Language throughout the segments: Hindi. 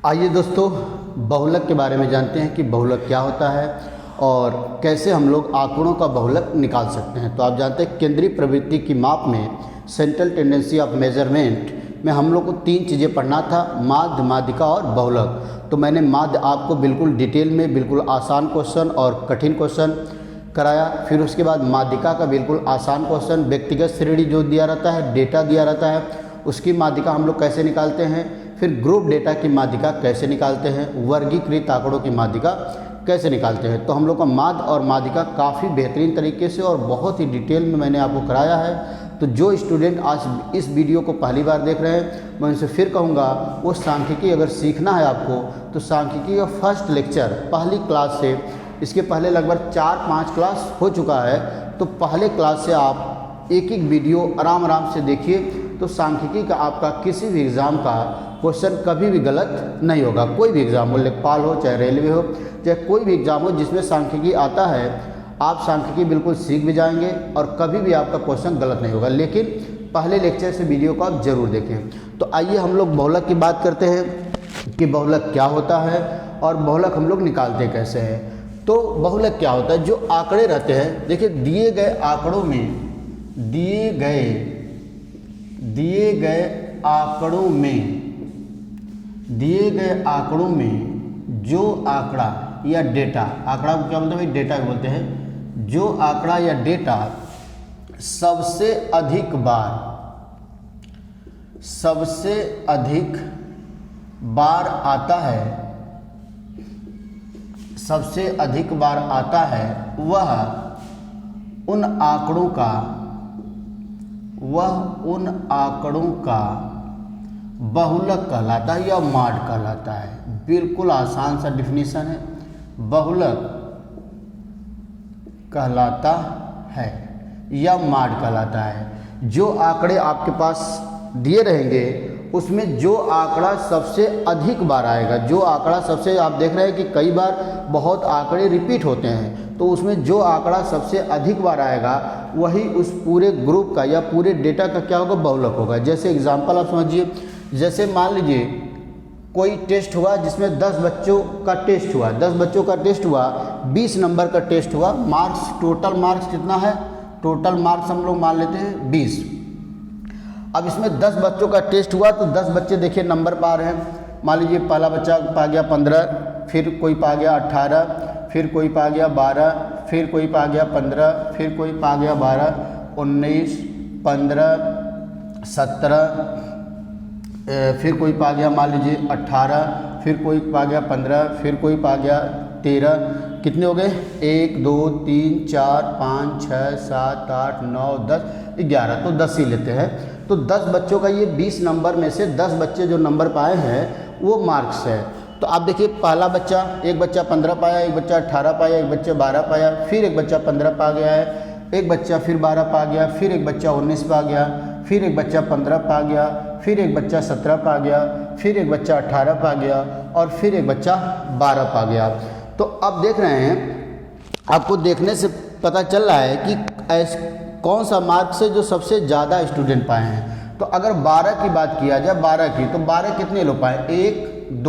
आइए दोस्तों, बहुलक के बारे में जानते हैं कि बहुलक क्या होता है और कैसे हम लोग आंकड़ों का बहुलक निकाल सकते हैं। तो आप जानते हैं केंद्रीय प्रवृत्ति की माप में सेंट्रल टेंडेंसी ऑफ मेजरमेंट में हम लोग को 3 चीज़ें पढ़ना था, माध्य, माध्यिका और बहुलक। तो मैंने माध्य आपको बिल्कुल डिटेल में बिल्कुल आसान क्वेश्चन और कठिन क्वेश्चन कराया। फिर उसके बाद माध्यिका का बिल्कुल आसान क्वेश्चन, व्यक्तिगत श्रेणी जो दिया रहता है, डेटा दिया रहता है, उसकी माध्यिका हम लोग कैसे निकालते हैं। फिर ग्रुप डेटा की माध्यिका कैसे निकालते हैं, वर्गीकृत आंकड़ों की माध्यिका कैसे निकालते हैं। तो हम लोग का माध्य और माध्यिका काफ़ी बेहतरीन तरीके से और बहुत ही डिटेल में मैंने आपको कराया है। तो जो स्टूडेंट आज इस वीडियो को पहली बार देख रहे हैं, मैं उनसे फिर कहूँगा वो सांख्यिकी अगर सीखना है आपको तो सांख्यिकी का फर्स्ट लेक्चर पहली क्लास से, इसके पहले लगभग 4-5 क्लास हो चुका है, तो पहले क्लास से आप एक एक वीडियो आराम से देखिए। तो सांख्यिकी का आपका किसी भी एग्ज़ाम का क्वेश्चन कभी भी गलत नहीं होगा। कोई भी एग्ज़ाम हो, लेखपाल हो, चाहे रेलवे हो, चाहे कोई भी एग्ज़ाम हो जिसमें सांख्यिकी आता है, आप सांख्यिकी बिल्कुल सीख भी जाएंगे और कभी भी आपका क्वेश्चन गलत नहीं होगा। लेकिन पहले लेक्चर से वीडियो को आप ज़रूर देखें। तो आइए हम लोग बहुलक की बात करते हैं कि बहुलक क्या होता है और बहुलक हम लोग निकालते कैसे हैं। तो बहुलक क्या होता है, जो आंकड़े रहते हैं, देखिए दिए गए आंकड़ों में दिए गए आंकड़ों में जो आंकड़ा या डेटा, आंकड़ा को क्या बोलते हैं भाई, डेटा बोलते हैं, जो आंकड़ा या डेटा सबसे अधिक बार आता है, वह उन आंकड़ों का बहुलक कहलाता है या माड कहलाता है। बिल्कुल आसान सा डिफिनीशन है, बहुलक कहलाता है या माड कहलाता है। जो आंकड़े आपके पास दिए रहेंगे उसमें जो आंकड़ा सबसे अधिक बार आएगा, जो आंकड़ा सबसे, आप देख रहे हैं कि कई बार बहुत आंकड़े रिपीट होते हैं, तो उसमें जो आंकड़ा सबसे अधिक बार आएगा वही उस पूरे ग्रुप का या पूरे डेटा का क्या होगा, बहुलक होगा। जैसे एग्जांपल आप समझिए, जैसे मान लीजिए कोई टेस्ट हुआ जिसमें 10 बच्चों का टेस्ट हुआ, 10 बच्चों का टेस्ट हुआ, 20 नंबर का टेस्ट हुआ, मार्क्स, टोटल मार्क्स कितना है, टोटल मार्क्स हम लोग मान लेते हैं 20। अब इसमें 10 बच्चों का टेस्ट हुआ तो 10 बच्चे देखिए नंबर पा रहे हैं। मान लीजिए पहला बच्चा पा गया 15, फिर कोई पा गया 18, फिर कोई पा गया 12, फिर कोई पा गया 15, फिर कोई पा गया 12, 19, 15, 17, फिर कोई पा गया मान लीजिए 18, फिर कोई पा गया 15, फिर कोई पा गया 13। कितने हो गए, 1 2 3 4 5 6 7 8 9 10 11, तो 10 ही लेते हैं। तो 10 बच्चों का ये 20 नंबर में से 10 बच्चे जो नंबर पाए हैं वो मार्क्स है। तो आप देखिए पहला बच्चा, एक बच्चा 15 पाया, एक बच्चा 18 पाया, एक बच्चा 12 पाया, फिर एक बच्चा 15 पा गया है, एक बच्चा फिर 12 पा गया, फिर एक बच्चा 19 पा गया, फिर एक बच्चा 15 पा गया, फिर एक बच्चा 17 पा गया, फिर एक बच्चा 18 पा गया और फिर एक बच्चा 12 पा गया। तो अब देख रहे हैं, आपको देखने से पता चल रहा है कि कौन सा मार्क्स है जो सबसे ज़्यादा स्टूडेंट पाए हैं। तो अगर 12 की बात किया जाए, 12 की, तो 12 कितने लोग पाए, 1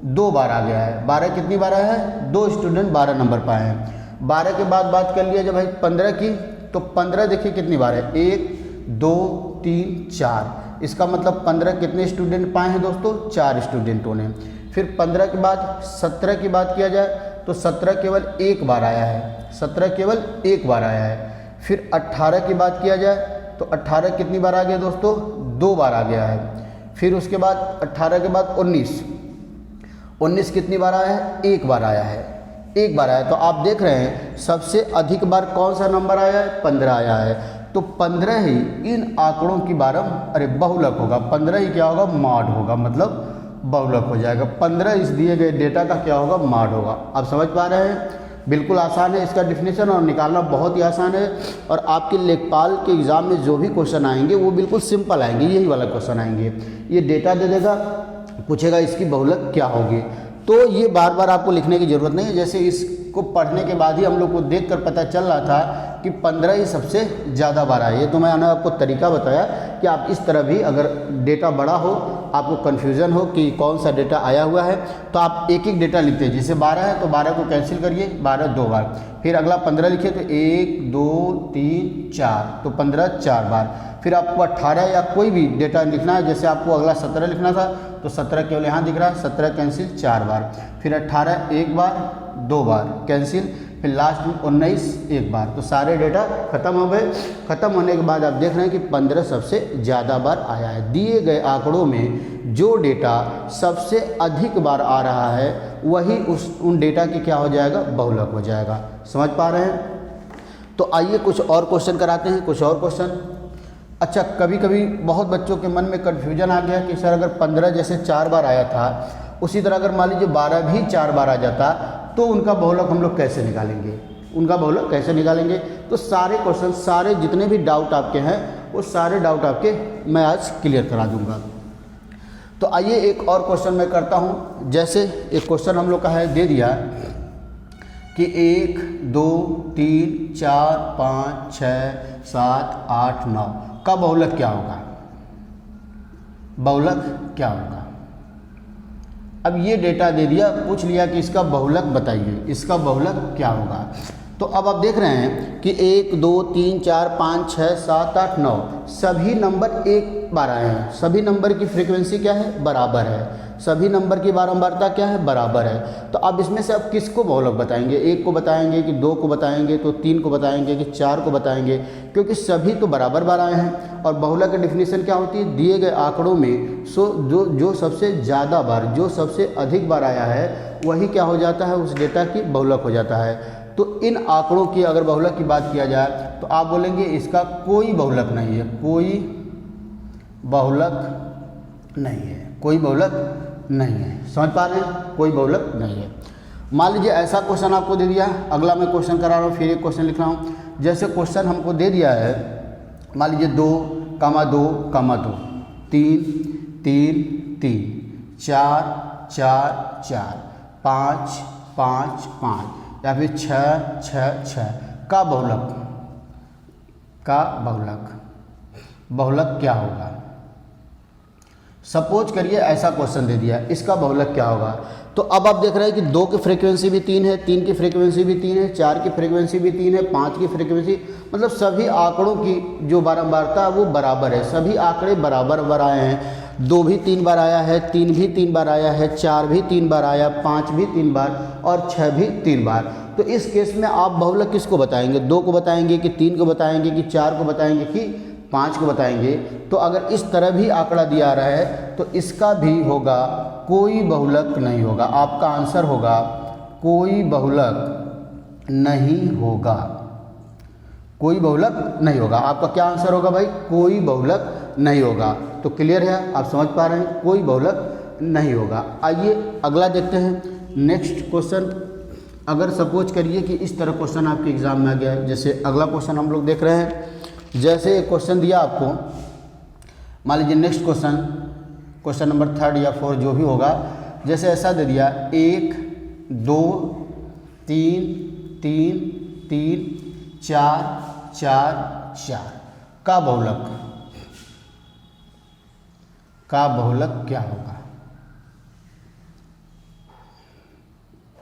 2 बार आ गया है। 12 कितनी बार आया है, 2 स्टूडेंट 12 नंबर पाए हैं। 12 के बाद बात कर लिया जब भाई 15 की, तो 15 देखिए कितनी बार है, 1 2 3 4। इसका मतलब 15 कितने स्टूडेंट पाए हैं दोस्तों, 4 स्टूडेंटों ने। फिर 15 के बाद 17 की बात किया जाए तो 17 केवल 1 बार आया है, 17 केवल 1 बार आया है। फिर 18 की बात किया जाए तो 18 कितनी बार आ गया दोस्तों, 2 बार आ गया है। फिर उसके बाद 18 के बाद 19 कितनी बार आया है, 1 बार आया है, 1 बार आया। तो आप देख रहे हैं सबसे अधिक बार कौन सा नंबर आया है, 15 आया है। तो 15 ही इन आंकड़ों की बहुलक होगा, 15 ही क्या होगा, माड होगा, मतलब बहुलक हो जाएगा। 15 इस दिए गए डेटा का क्या होगा, माड होगा। आप समझ पा रहे हैं, बिल्कुल आसान है इसका डिफिनीशन और निकालना बहुत ही आसान है। और आपके लेखपाल के एग्ज़ाम में जो भी क्वेश्चन आएंगे वो बिल्कुल सिंपल आएंगे, यही वाला क्वेश्चन आएंगे। ये डेटा दे देगा, पूछेगा इसकी बहुलक क्या होगी, तो ये बार बार आपको लिखने की ज़रूरत नहीं है। जैसे इसको पढ़ने के बाद ही हम लोग को देखकर पता चल रहा था कि 15 ही सबसे ज़्यादा बार आए। ये तो मैंने आपको तरीका बताया कि आप इस तरह भी, अगर डेटा बड़ा हो आपको कन्फ्यूज़न हो कि कौन सा डेटा आया हुआ है, तो आप एक एक डेटा लिखते हैं। जैसे 12 है तो 12 को कैंसिल करिए, 12 2 बार, फिर अगला 15 लिखिए तो 1 2 3 4, तो 15 4 बार। फिर आपको 18 या कोई भी डेटा लिखना है, जैसे आपको अगला 17 लिखना था तो 17 केवल यहाँ दिख रहा है, 17 कैंसिल 4 बार, फिर 18 1 बार 2 बार कैंसिल, फिर लास्ट में 19 1 बार। तो सारे डेटा खत्म हो गए। खत्म होने के बाद आप देख रहे हैं कि 15 सबसे ज़्यादा बार आया है। दिए गए आंकड़ों में जो डेटा सबसे अधिक बार आ रहा है वही उन डेटा की क्या हो जाएगा, बहुलक हो जाएगा। समझ पा रहे हैं? तो आइए कुछ और क्वेश्चन कराते हैं, कुछ और क्वेश्चन। अच्छा, कभी कभी बहुत बच्चों के मन में कन्फ्यूजन आ गया कि सर अगर 15 जैसे 4 बार आया था, उसी तरह अगर मान लीजिए 12 भी 4 बार आ जाता तो उनका बहुलक हम लोग कैसे निकालेंगे, उनका बहुलक कैसे निकालेंगे। तो सारे क्वेश्चन, सारे जितने भी डाउट आपके हैं वो सारे डाउट आपके मैं आज क्लियर करा दूंगा। तो आइए एक और क्वेश्चन मैं करता हूँ। जैसे एक क्वेश्चन हम लोग का है, दे दिया कि 1 2 3 4 5 6 7 8 9 का बहुलक क्या होगा, बहुलक क्या होगा। अब ये डेटा दे दिया, पूछ लिया कि इसका बहुलक बताइए, इसका बहुलक क्या होगा। तो अब आप देख रहे हैं कि 1 2 3 4 5 6 7 8 9 सभी नंबर एक बार आए हैं, सभी नंबर की फ्रीक्वेंसी क्या है, बराबर है, सभी नंबर की बारंबारता क्या है, बराबर है। तो अब इसमें से आप किसको बहुलक बताएंगे, 1 को बताएंगे कि 2 को बताएंगे, तो 3 को बताएंगे कि 4 को बताएंगे, क्योंकि सभी तो बराबर बार आए हैं। और बहुलक की डेफिनेशन क्या होती है, दिए गए आंकड़ों में जो सबसे ज़्यादा बार, जो सबसे अधिक बार आया है वही क्या हो जाता है, उस डेटा की बहुलक हो जाता है। तो इन आंकड़ों की अगर बहुलक की बात किया जाए तो आप बोलेंगे इसका कोई बहुलक नहीं है, कोई बहुलक नहीं है, कोई बहुलक नहीं है। समझ पा रहे हैं, कोई बहुलक नहीं है। मान लीजिए ऐसा क्वेश्चन आपको दे दिया, अगला मैं क्वेश्चन करा रहा हूँ, फिर एक क्वेश्चन लिख रहा हूँ। जैसे क्वेश्चन हमको दे दिया है, मान लीजिए 2 2 2 3 3 3 4 4 4 5 5 5 या फिर 6 6 6 का बहुलक, का बहुलक क्या होगा। सपोज करिए ऐसा क्वेश्चन दे दिया, इसका बहुलक क्या होगा। तो अब आप देख रहे हैं कि 2 की फ्रीक्वेंसी भी 3 है, 3 की फ्रीक्वेंसी भी 3 है, 4 की फ्रीक्वेंसी भी 3 है, 5 की फ्रीक्वेंसी, मतलब सभी आंकड़ों की जो बारंबारता है वो बराबर है, सभी आंकड़े बराबर बार आए हैं। 2 भी 3 बार आया है, 3 भी 3 बार आया है, 4 भी 3 बार आया, 5 भी 3 बार और 6 भी 3 बार। तो इस केस में आप बहुलक किसको बताएंगे, 2 को बताएंगे कि 3 को बताएंगे कि 4 को बताएंगे कि 5 को बताएंगे। तो अगर इस तरह भी आंकड़ा दिया आ रहा है तो इसका भी होगा कोई बहुलक नहीं होगा। आपका आंसर होगा कोई बहुलक नहीं होगा, कोई बहुलक नहीं होगा। आपका क्या आंसर होगा भाई, कोई बहुलक नहीं होगा। तो क्लियर है, आप समझ पा रहे हैं, कोई बहुलक नहीं होगा। आइए अगला देखते हैं, नेक्स्ट क्वेश्चन। अगर सपोज करिए कि इस तरह क्वेश्चन आपके एग्जाम में आ गया है, जैसे अगला क्वेश्चन हम लोग देख रहे हैं। जैसे एक क्वेश्चन दिया आपको, मान लीजिए नेक्स्ट क्वेश्चन नंबर 3 या 4 जो भी होगा, जैसे ऐसा दे दिया 1 2 3 3 3 4 4 4 का बहुलक, का बहुलक क्या होगा,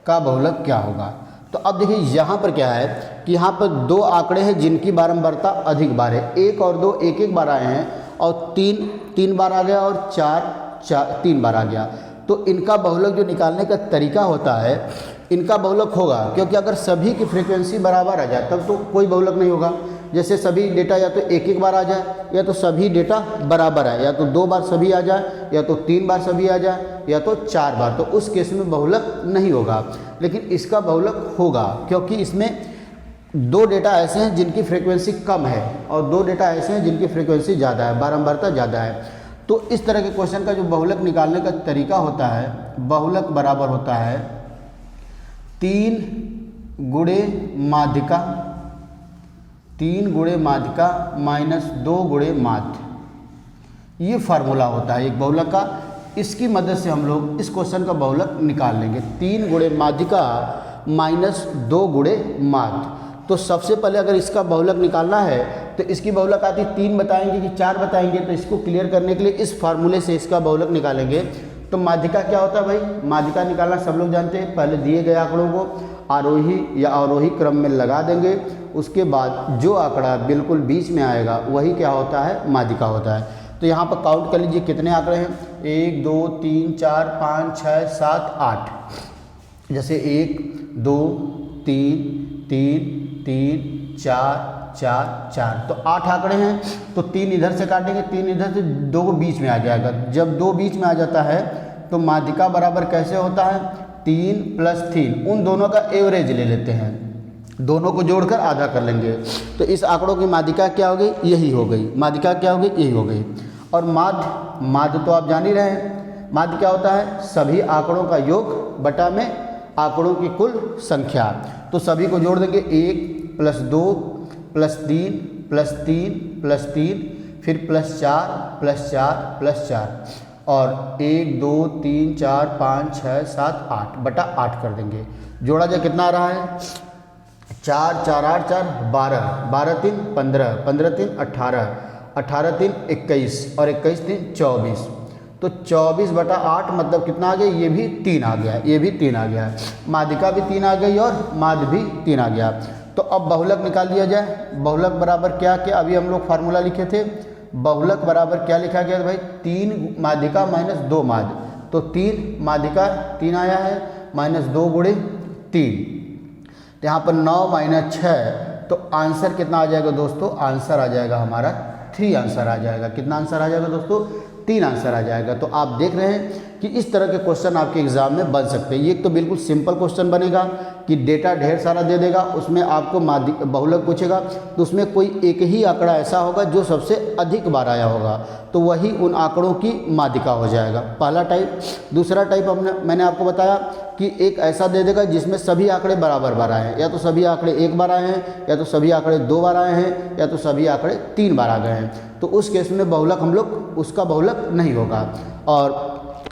का बहुलक क्या होगा। तो अब देखिए यहाँ पर क्या है कि यहाँ पर 2 आंकड़े हैं जिनकी बारंबारता अधिक बार है, 1 और 2 एक एक बार आए हैं, और 3 3 बार आ गया और 4 3 बार आ गया। तो इनका बहुलक जो निकालने का तरीका होता है, इनका बहुलक होगा, क्योंकि अगर सभी की फ्रीक्वेंसी बराबर आ जाए तब तो कोई बहुलक नहीं होगा। जैसे सभी डेटा या तो एक एक बार आ जाए, या तो सभी डेटा बराबर है, या तो 2 बार सभी आ जाए, या तो 3 बार सभी आ जाए, या तो 4 बार, तो उस केस में बहुलक नहीं होगा। लेकिन इसका बहुलक होगा, क्योंकि इसमें 2 डेटा ऐसे हैं जिनकी फ्रीक्वेंसी कम है और 2 डेटा ऐसे हैं जिनकी फ्रीक्वेंसी ज़्यादा है, बारंबारता ज़्यादा है। तो इस तरह के क्वेश्चन का जो बहुलक निकालने का तरीका होता है, बहुलक बराबर होता है 3 गुणे माध्यिका, 3 गुणे माध्यिका माइनस 2 गुणे माध्य। ये फार्मूला होता है एक बहुलक का। इसकी मदद से हम लोग इस क्वेश्चन का बहुलक निकाल लेंगे। 3 गुणे माध्यिका माइनस 2 गुणे माध्य। तो सबसे पहले अगर इसका बहुलक निकालना है तो तो इसकी बहुलक आती 3 बताएंगे कि 4 बताएंगे, तो इसको क्लियर करने के लिए इस फार्मूले से इसका बहुलक निकालेंगे। तो माध्यिका क्या होता है भाई, माध्यिका निकालना सब लोग जानते हैं। पहले दिए गए आंकड़ों को आरोही या अवरोही क्रम में लगा देंगे, उसके बाद जो आंकड़ा बिल्कुल बीच में आएगा वही क्या होता है, माध्यिका होता है। तो यहाँ पर काउंट कर लीजिए कितने आंकड़े हैं, 1 2 3 4 5 6 7 8। जैसे 1 2 3 3 3 4 4 4, तो 8 आंकड़े हैं। तो 3 इधर से काटेंगे, 3 इधर से, 2 बीच में आ जाएगा। जब 2 बीच में आ जाता है तो माध्यिका बराबर कैसे होता है, 3 + 3, उन दोनों का एवरेज ले लेते हैं, दोनों को जोड़कर आधा कर लेंगे। तो इस आंकड़ों की माध्यिका क्या हो गई, यही हो गई। माध्यिका क्या हो गई, यही हो गई। और माध्य तो आप जान ही रहे हैं, माध्य क्या होता है, सभी आंकड़ों का योग बटा में आंकड़ों की कुल संख्या। तो सभी को जोड़ देंगे, 1 + 2 + 3 + 3 + 3, फिर +4 +4 +4, और 1 2 3 4 5 6 7 8 बटा 8 कर देंगे। जोड़ा जाए कितना आ रहा है, 4 4 8 4 12, 12 3 15, 15 3 18, 18 3 21 और 21 3 24। तो 24 बटा 8 मतलब कितना आ गया, ये भी 3 आ गया, ये भी 3 आ गया। माध्यिका भी 3 आ गई और माध्य भी 3 आ गया। तो अब बहुलक निकाल लिया जाए। बहुलक बराबर क्या क्या, अभी हम लोग फार्मूला लिखे थे, बहुलक बराबर क्या लिखा गया भाई, 3 माध्यिका - 2 माध्य। तो 3 माध्यिका 3 आया है, -2 × 3, तो यहाँ पर 9 - 6, तो आंसर कितना आ जाएगा दोस्तों, आंसर आ जाएगा हमारा 3 आंसर आ जाएगा। कितना आंसर आ जाएगा दोस्तों, 3 आंसर आ जाएगा। तो आप देख रहे हैं कि इस तरह के क्वेश्चन आपके एग्जाम में बन सकते हैं। ये तो बिल्कुल सिंपल क्वेश्चन बनेगा कि डेटा ढेर सारा दे देगा, उसमें आपको बहुलक पूछेगा, तो उसमें कोई एक ही आंकड़ा ऐसा होगा जो सबसे अधिक बार आया होगा, तो वही उन आंकड़ों की माध्यिका हो जाएगा, पहला टाइप। दूसरा टाइप मैंने आपको बताया कि एक ऐसा दे देगा जिसमें सभी आंकड़े बराबर बार आए हैं, या तो सभी आंकड़े 1 बार आए हैं, या तो सभी आंकड़े 2 बार आए हैं, या तो सभी आंकड़े 3 बार आ गए हैं। तो उस केस में बहुलक हम लोग, उसका बहुलक नहीं होगा। और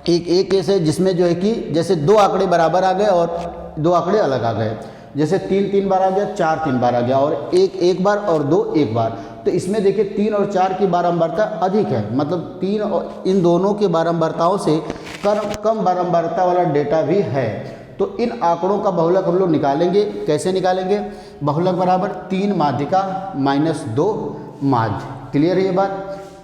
एक केस है जिसमें जो है कि जैसे 2 आंकड़े बराबर आ गए और 2 आंकड़े अलग आ गए, जैसे 3 3 बार आ गया, 4 3 बार आ गया, और 1 1 बार और 2 1 बार। तो इसमें देखिए 3 और 4 की बारंबारता अधिक है, मतलब 3 और इन दोनों की बारंबारताओं से कम बारंबारता वाला डेटा भी है। तो इन आंकड़ों का बहुलक हम लोग निकालेंगे। कैसे निकालेंगे, बहुलक बराबर 3 माध्यिका - 2 माध्य। क्लियर है ये बात।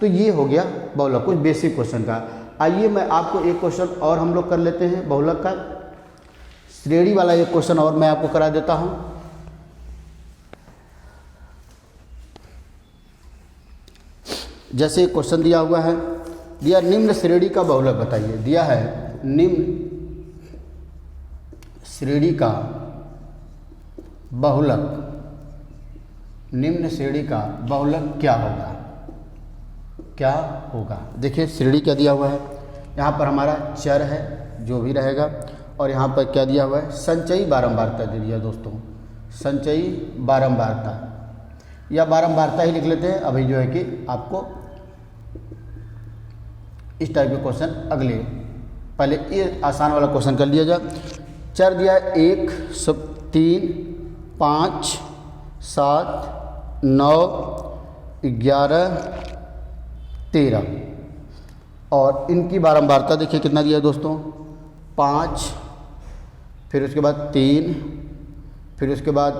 तो ये हो गया बहुलक, कुछ बेसिक क्वेश्चन का। आइए मैं आपको एक क्वेश्चन और हम लोग कर लेते हैं बहुलक का, श्रेणी वाला एक क्वेश्चन और मैं आपको करा देता हूं। जैसे एक क्वेश्चन दिया हुआ है, दिया निम्न श्रेणी का बहुलक बताइए। दिया है निम्न श्रेणी का बहुलक, निम्न श्रेणी का बहुलक क्या होगा, क्या होगा। देखिए श्रेणी क्या दिया हुआ है, यहाँ पर हमारा चर है जो भी रहेगा, और यहाँ पर क्या दिया हुआ है, संचयी बारंबारता दे दिया दोस्तों, संचयी बारंबारता, या बारंबारता ही लिख लेते हैं। अभी जो है कि आपको इस टाइप के क्वेश्चन अगले, पहले ये आसान वाला क्वेश्चन कर लिया जाए। चर दिया है 1 3 5 7 9 11 13, और इनकी बारंबारता देखिए कितना दिया है दोस्तों, 5, फिर उसके बाद 3, फिर उसके बाद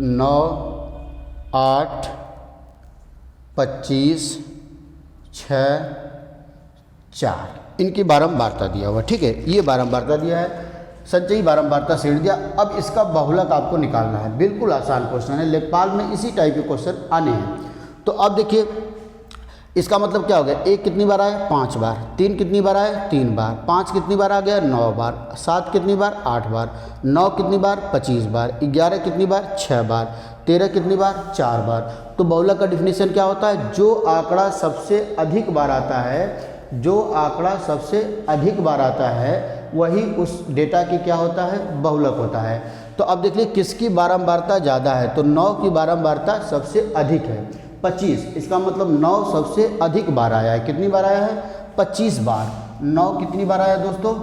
9 8 25 6 4, इनकी बारंबारता दिया हुआ। ठीक है, ये बारंबारता दिया है, संचयी बारंबारता श्रेणी दिया। अब इसका बहुलक आपको निकालना है। बिल्कुल आसान क्वेश्चन है, लेखपाल में इसी टाइप के क्वेश्चन आने हैं। तो अब देखिए इसका मतलब क्या हो गया, 1 कितनी बार आया, 5 बार, 3 कितनी बार आया, 3 बार, 5 कितनी बार आ गया, 9 बार, 7 कितनी बार, 8 बार, 9 कितनी बार, 25 बार, 11 कितनी बार, 6 बार, 13 कितनी बार, 4 बार। तो बहुलक का डिफिनीशन क्या होता है, जो आंकड़ा सबसे अधिक बार आता है, जो आंकड़ा सबसे अधिक बार आता है वही उस डेटा की क्या होता है, बहुलक होता है। तो अब देख लीजिए किसकी बारंबारता ज़्यादा है, तो 9 की बारंबारता सबसे अधिक है, 25, इसका मतलब 9 सबसे अधिक बार आया है। कितनी बार आया है, 25 बार। 9 कितनी बार आया दोस्तों,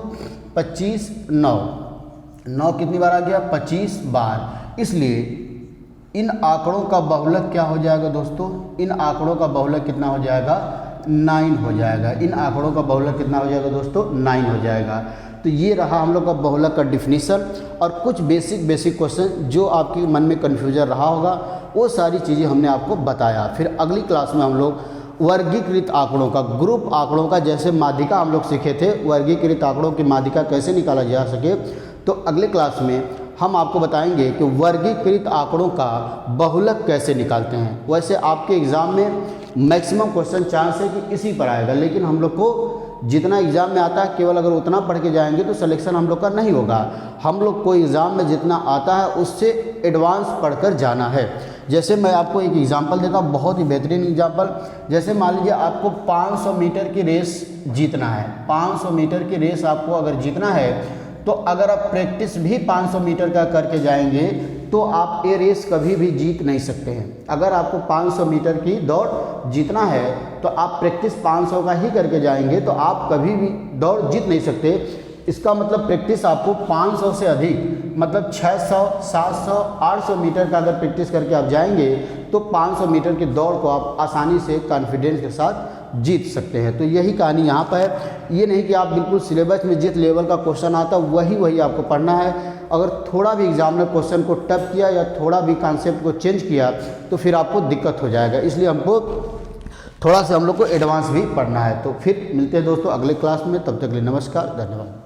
25 9 कितनी बार आ गया, 25 बार। इसलिए इन आंकड़ों का बहुलक क्या हो जाएगा दोस्तों, इन आंकड़ों का बहुलक कितना हो जाएगा, 9 हो जाएगा। इन आंकड़ों का बहुलक कितना हो जाएगा दोस्तों, 9 हो जाएगा। तो ये रहा हम लोग का बहुलक का डिफिनीशन और कुछ बेसिक क्वेश्चन जो आपके मन में कन्फ्यूजन रहा होगा वो सारी चीज़ें हमने आपको बताया। फिर अगली क्लास में हम लोग वर्गीकृत आंकड़ों का, ग्रुप आंकड़ों का, जैसे माध्यिका हम लोग सीखे थे, वर्गीकृत आंकड़ों की माध्यिका कैसे निकाला जा सके, तो अगले क्लास में हम आपको बताएंगे कि वर्गीकृत आंकड़ों का बहुलक कैसे निकालते हैं। वैसे आपके एग्ज़ाम में मैक्सिमम क्वेश्चन चांस है कि इसी पर आएगा, लेकिन हम लोग को जितना एग्ज़ाम में आता है केवल अगर उतना पढ़ के जाएंगे तो सिलेक्शन हम लोग का नहीं होगा। हम लोग को एग्ज़ाम में जितना आता है उससे एडवांस पढ़कर जाना है। जैसे मैं आपको एक एग्जांपल देता हूँ, बहुत ही बेहतरीन एग्जांपल। जैसे मान लीजिए आपको 500 मीटर की रेस जीतना है, 500 मीटर की रेस आपको अगर जीतना है तो अगर आप प्रैक्टिस भी 500 मीटर का करके जाएंगे तो आप ये रेस कभी भी जीत नहीं सकते हैं। अगर आपको 500 मीटर की दौड़ जीतना है तो आप प्रैक्टिस 500 का ही करके जाएंगे तो आप कभी भी दौड़ जीत नहीं सकते। इसका मतलब प्रैक्टिस आपको 500 से अधिक, मतलब 600, 700, 800 मीटर का अगर प्रैक्टिस करके आप जाएंगे तो 500 मीटर की दौड़ को आप आसानी से कॉन्फिडेंस के साथ जीत सकते हैं। तो यही कहानी यहाँ पर है। ये नहीं कि आप बिल्कुल सिलेबस में जिस लेवल का क्वेश्चन आता वही आपको पढ़ना है। अगर थोड़ा भी एग्जाम ने क्वेश्चन को टफ किया या थोड़ा भी कॉन्सेप्ट को चेंज किया तो फिर आपको दिक्कत हो जाएगा। इसलिए हमको थोड़ा सा हम लोग को एडवांस भी पढ़ना है। तो फिर मिलते हैं दोस्तों अगले क्लास में, तब तक के लिए नमस्कार, धन्यवाद।